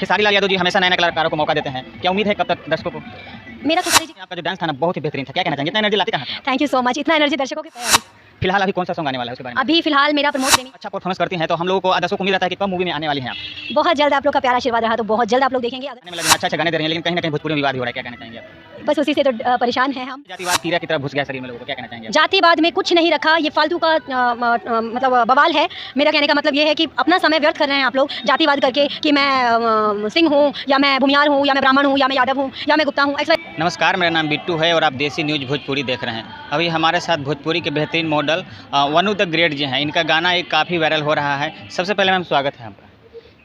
खेसारी लाल यादव जी हमेशा नए कलाकारों को मौका देते हैं, क्या उम्मीद है कब तक दर्शकों को? मेरा खेसारी जी आपका जो डांस था ना बहुत ही बेहतरीन था, क्या कहना चाहेंगे? इतना एनर्जी लाते कहाँ थे आप? Thank you so much. इतना एनर्जी दर्शकों की तैयारी फिलहाल अभी कौन सा सॉन्ग आने वाला है उसके बारे में? अभी फिलहाल मेरा प्रमोद प्रेमी अच्छा परफॉर्मेंस करती हैं तो हम लोगों को दर्शकों को उम्मीद रहता है कि कब मूवी में आने वाली हैं आप? बहुत जल्द आप लोग का प्यारा आशीर्वाद रहा तो बहुत जल्द आप लोग देखेंगे। आने में लगे अच्छा गाने दे रहे हैं लेकिन कहीं ना कहीं भोजपुरी में विवाद हो रहा है, क्या कहना चाहेंगे आप? बस उसी से तो परेशान हैं हम। जातिवाद कीड़ा की तरह घुस गया शरीर में लोगों को, क्या कहना चाहेंगे आप? जातिवाद में कुछ नहीं रखा, ये फालतू का मतलब बवाल है। मेरा कहने का मतलब ये है कि अपना समय व्यर्थ कर रहे हैं आप लोग जातिवाद करके कि मैं सिंह हूँ या मैं भूमियार हूँ या मैं ब्राह्मण हूँ या मैं यादव हूँ या मैं गुप्ता हूँ। नमस्कार, मेरा नाम बिट्टू है और आप देसी न्यूज़ भोजपुरी देख रहे हैं। अभी हमारे साथ भोजपुरी के बेहतरीन मॉडल वनु द ग्रेट जी हैं। इनका गाना एक काफ़ी वायरल हो रहा है। सबसे पहले मैम स्वागत है आपका।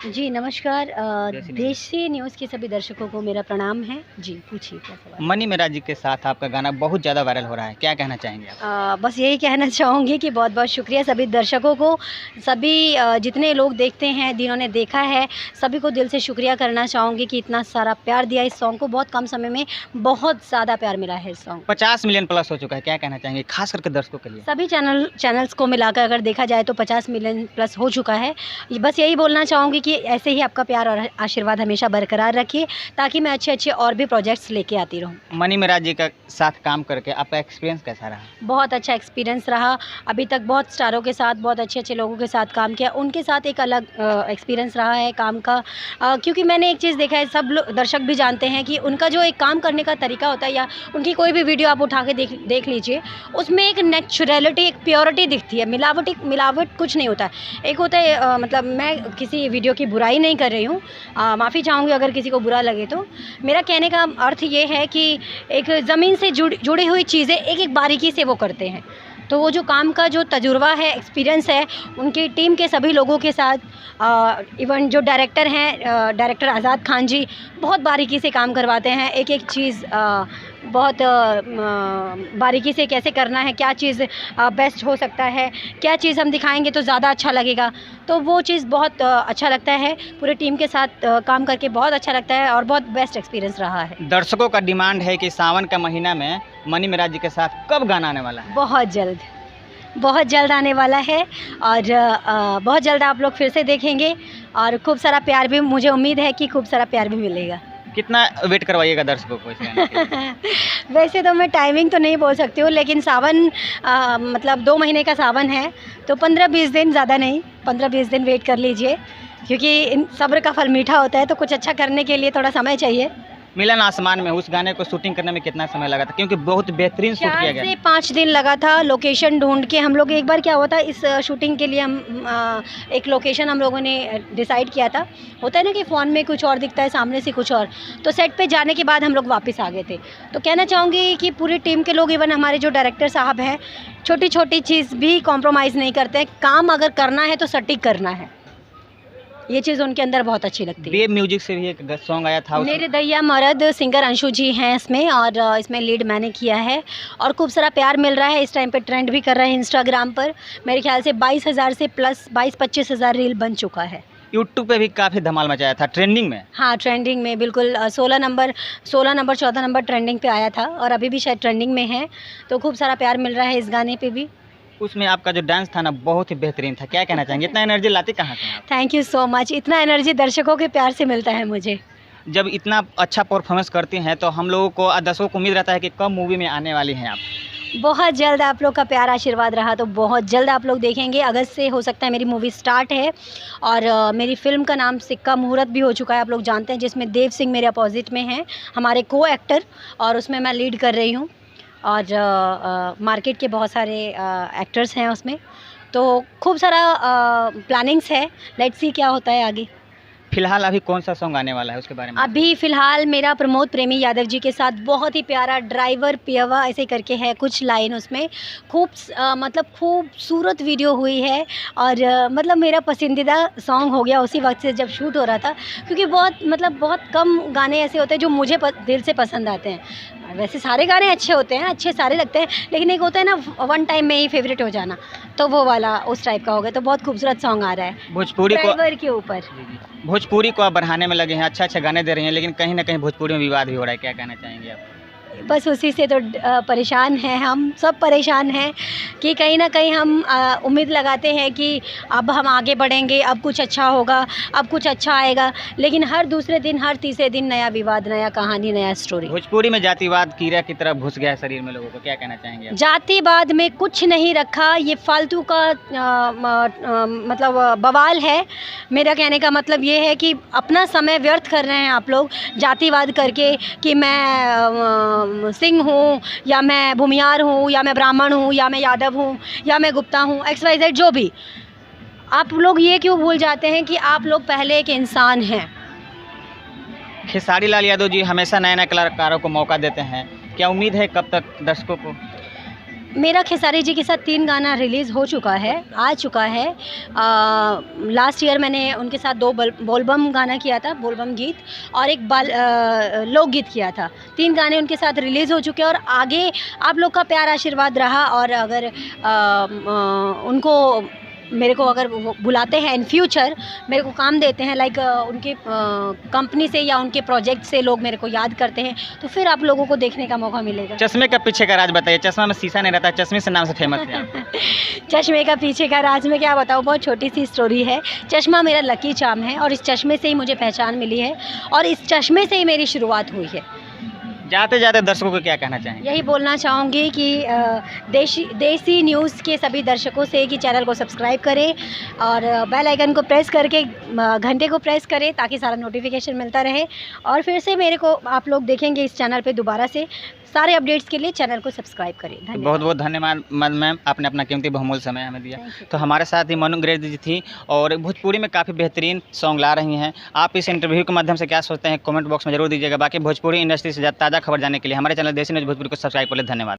जी नमस्कार। देसी देसी न्यूज़ के सभी दर्शकों को मेरा प्रणाम है। जी पूछिए क्या सवाल। मनी मेरा जी के साथ आपका गाना बहुत ज़्यादा वायरल हो रहा है, क्या कहना चाहेंगे आप? बस यही कहना चाहूँगी कि बहुत बहुत शुक्रिया सभी दर्शकों को, सभी जितने लोग देखते हैं, जिन्होंने देखा है, सभी को दिल से शुक्रिया करना चाहूँगी कि इतना सारा प्यार दिया इस सॉन्ग को। बहुत कम समय में बहुत ज़्यादा प्यार मिला है इस सॉन्ग। 50 मिलियन प्लस हो चुका है, क्या कहना चाहेंगे खास करके दर्शकों के लिए? सभी चैनल्स को मिलाकर अगर देखा जाए तो 50 मिलियन प्लस हो चुका है। बस यही बोलना चाहूँगी कि ऐसे ही आपका प्यार और आशीर्वाद हमेशा बरकरार रखिए ताकि मैं अच्छे अच्छे और भी प्रोजेक्ट्स लेके आती रहूँ। मनी मेरा जी का साथ काम करके आपका एक्सपीरियंस कैसा रहा? बहुत अच्छा एक्सपीरियंस रहा। अभी तक बहुत स्टारों के साथ, बहुत अच्छे अच्छे लोगों के साथ काम किया, उनके साथ एक अलग एक्सपीरियंस रहा है काम का। क्योंकि मैंने एक चीज़ देखा है, सब दर्शक भी जानते हैं कि उनका जो एक काम करने का तरीका होता है या उनकी कोई भी वीडियो आप उठा के देख लीजिए, उसमें एक नेचुरलिटी, एक प्योरिटी दिखती है। मिलावट कुछ नहीं होता है। एक होता है मतलब मैं किसी वीडियो की बुराई नहीं कर रही हूँ, माफ़ी चाहूँगी अगर किसी को बुरा लगे तो। मेरा कहने का अर्थ ये है कि एक ज़मीन से जुड़ी हुई चीज़ें एक एक बारीकी से वो करते हैं। तो वो जो काम का जो तजुर्बा है, एक्सपीरियंस है, उनकी टीम के सभी लोगों के साथ, इवन जो डायरेक्टर हैं, डायरेक्टर आज़ाद खान जी बहुत बारीकी से काम करवाते हैं। एक एक चीज़ बहुत बारीकी से कैसे करना है, क्या चीज़ बेस्ट हो सकता है, क्या चीज़ हम दिखाएंगे तो ज़्यादा अच्छा लगेगा, तो वो चीज़ बहुत अच्छा लगता है। पूरे टीम के साथ काम करके बहुत अच्छा लगता है और बहुत बेस्ट एक्सपीरियंस रहा है। दर्शकों का डिमांड है कि सावन का महीना में मनी मेरा जी के साथ कब गाना आने वाला है? बहुत जल्द आने वाला है और बहुत जल्द आप लोग फिर से देखेंगे और खूब सारा प्यार भी, मुझे उम्मीद है कि खूब सारा प्यार भी मिलेगा। कितना वेट करवाइएगा दर्शकों को इस गाने के लिए? वैसे तो मैं टाइमिंग तो नहीं बोल सकती हूँ, लेकिन सावन मतलब 2 महीने का सावन है तो 15-20 दिन, ज़्यादा नहीं, 15-20 दिन वेट कर लीजिए, क्योंकि सब्र का फल मीठा होता है। तो कुछ अच्छा करने के लिए थोड़ा समय चाहिए। मिलन आसमान में उस गाने को शूटिंग करने में कितना समय लगा था, क्योंकि बहुत बेहतरीन शूट किया 4 गया? से 5 दिन लगा था लोकेशन ढूंढ के। हम लोग एक बार क्या हुआ था, इस शूटिंग के लिए हम एक लोकेशन हम लोगों ने डिसाइड किया था। होता है ना कि फ़ोन में कुछ और दिखता है, सामने से कुछ और, तो सेट पे जाने के बाद हम लोग वापस आ गए थे। तो कहना चाहूँगी कि पूरी टीम के लोग, इवन हमारे जो डायरेक्टर साहब हैं, छोटी छोटी चीज़ भी कॉम्प्रोमाइज़ नहीं करते हैं। काम अगर करना है तो सटीक करना है, ये चीज़ उनके अंदर बहुत अच्छी लगती है। वेब म्यूजिक से भी एक सॉन्ग आया था, मेरे दैया मर्द, सिंगर अंशु जी हैं इसमें, और इसमें लीड मैंने किया है और खूब सारा प्यार मिल रहा है। इस टाइम पे ट्रेंड भी कर रहा है इंस्टाग्राम पर। मेरे ख्याल से 22,000 से प्लस 22-25 हज़ार रील बन चुका है। यूट्यूब पे भी काफ़ी धमाल मचाया था, ट्रेंडिंग में। हाँ, ट्रेंडिंग में बिल्कुल 16 नंबर 14 नंबर ट्रेंडिंग पे आया था और अभी भी शायद ट्रेंडिंग में है। तो खूब सारा प्यार मिल रहा है इस गाने पे भी। उसमें आपका जो डांस था ना बहुत ही बेहतरीन था, क्या कहना चाहेंगे? इतना एनर्जी लाते कहाँ से आप? Thank you so much. इतना एनर्जी दर्शकों के प्यार से मिलता है मुझे। जब इतना अच्छा परफॉर्मेंस करती हैं तो हम लोगों को, दर्शकों को उम्मीद रहता है कि कब मूवी में आने वाली हैं आप? बहुत जल्द आप लोग का प्यार आशीर्वाद रहा तो बहुत जल्द आप लोग देखेंगे। अगस्त से हो सकता है मेरी मूवी स्टार्ट है और मेरी फ़िल्म का नाम सिक्का मुहूर्त भी हो चुका है, आप लोग जानते हैं, जिसमें देव सिंह मेरे अपोजिट में हैं, हमारे को एक्टर, और उसमें मैं लीड कर रही हूँ। और मार्केट के बहुत सारे एक्टर्स हैं उसमें, तो खूब सारा प्लानिंग्स है। लेट्स सी क्या होता है आगे। फिलहाल अभी कौन सा सॉन्ग आने वाला है उसके बारे में? अभी फ़िलहाल मेरा प्रमोद प्रेमी यादव जी के साथ बहुत ही प्यारा ड्राइवर पियवा ऐसे करके है कुछ लाइन, उसमें मतलब खूबसूरत वीडियो हुई है और मतलब मेरा पसंदीदा सॉन्ग हो गया उसी वक्त से जब शूट हो रहा था, क्योंकि बहुत कम गाने ऐसे होते हैं जो मुझे दिल से पसंद आते हैं। वैसे सारे गाने अच्छे होते हैं, अच्छे सारे लगते हैं, लेकिन एक होता है ना वन टाइम में ही फेवरेट हो जाना, तो वो वाला उस टाइप का हो गया। तो बहुत खूबसूरत सॉन्ग आ रहा है भोजपुरी को, ड्राइवर के ऊपर। भोजपुरी को आप बढ़ाने में लगे हैं, अच्छा गाने दे रहे हैं, लेकिन कहीं ना कहीं भोजपुरी में विवाद भी हो रहा है, क्या कहना चाहेंगे आप? बस उसी से तो परेशान हैं, हम सब परेशान हैं कि कहीं ना कहीं हम उम्मीद लगाते हैं कि अब हम आगे बढ़ेंगे, अब कुछ अच्छा होगा, अब कुछ अच्छा आएगा, लेकिन हर दूसरे दिन, हर तीसरे दिन नया विवाद, नया कहानी, नया स्टोरी। भोजपुरी में जातिवाद कीड़ा की तरह घुस गया है शरीर में लोगों को, क्या कहना चाहेंगे आप? जातिवाद में कुछ नहीं रखा, ये फालतू का मतलब बवाल है। मेरा कहने का मतलब ये है कि अपना समय व्यर्थ कर रहे हैं आप लोग जातिवाद करके कि मैं सिंह हूँ या मैं भूमियार हूँ या मैं ब्राह्मण हूँ या मैं यादव हूँ या मैं गुप्ता हूँ, XYZ जो भी। आप लोग ये क्यों भूल जाते हैं कि आप लोग पहले एक इंसान हैं। खेसारी लाल यादव जी हमेशा नए नए कलाकारों को मौका देते हैं, क्या उम्मीद है कब तक दर्शकों को? मेरा खेसारी जी के साथ 3 गाना रिलीज़ हो चुका है, आ चुका है। लास्ट ईयर मैंने उनके साथ 2 बोलबम गाना किया था, बोलबम गीत, और एक लोकगीत किया था। 3 गाने उनके साथ रिलीज़ हो चुके हैं और आगे आप लोग का प्यार आशीर्वाद रहा और अगर उनको मेरे को अगर वो बुलाते हैं इन फ्यूचर, मेरे को काम देते हैं, लाइक उनके कंपनी से या उनके प्रोजेक्ट से लोग मेरे को याद करते हैं, तो फिर आप लोगों को देखने का मौका मिलेगा। चश्मे का पीछे का राज बताइए, चश्मा में शीशा नहीं रहता, चश्मे से नाम से फेमस है आप। चश्मे का पीछे का राज में क्या बताऊँ, बहुत छोटी सी स्टोरी है। चश्मा मेरा लकी चार्म है और इस चश्मे से ही मुझे पहचान मिली है और इस चश्मे से ही मेरी शुरुआत हुई है। जाते जाते दर्शकों को क्या कहना चाहेंगे? यही बोलना चाहूँगी कि देसी न्यूज़ के सभी दर्शकों से कि चैनल को सब्सक्राइब करें और बेल आइकन को प्रेस करके घंटे को प्रेस करें ताकि सारा नोटिफिकेशन मिलता रहे और फिर से मेरे को आप लोग देखेंगे इस चैनल पे दोबारा से। सारे अपडेट्स के लिए चैनल को सब्सक्राइब करें। धन्यवाद। बहुत बहुत धन्यवाद मैम, आपने अपना कीमती बहुमूल्य समय हमें दिया। तो हमारे साथ ही मनु ग्रेड जी थी और भोजपुरी में काफ़ी बेहतरीन सॉन्ग ला रही हैं। आप इस इंटरव्यू के माध्यम से क्या सोचते हैं कमेंट बॉक्स में जरूर दीजिएगा। बाकी भोजपुरी इंडस्ट्री से ताज़ा खबर जानने के लिए हमारे चैनल देसी न्यूज़ भोजपुरी को सब्सक्राइब कर लें। धन्यवाद।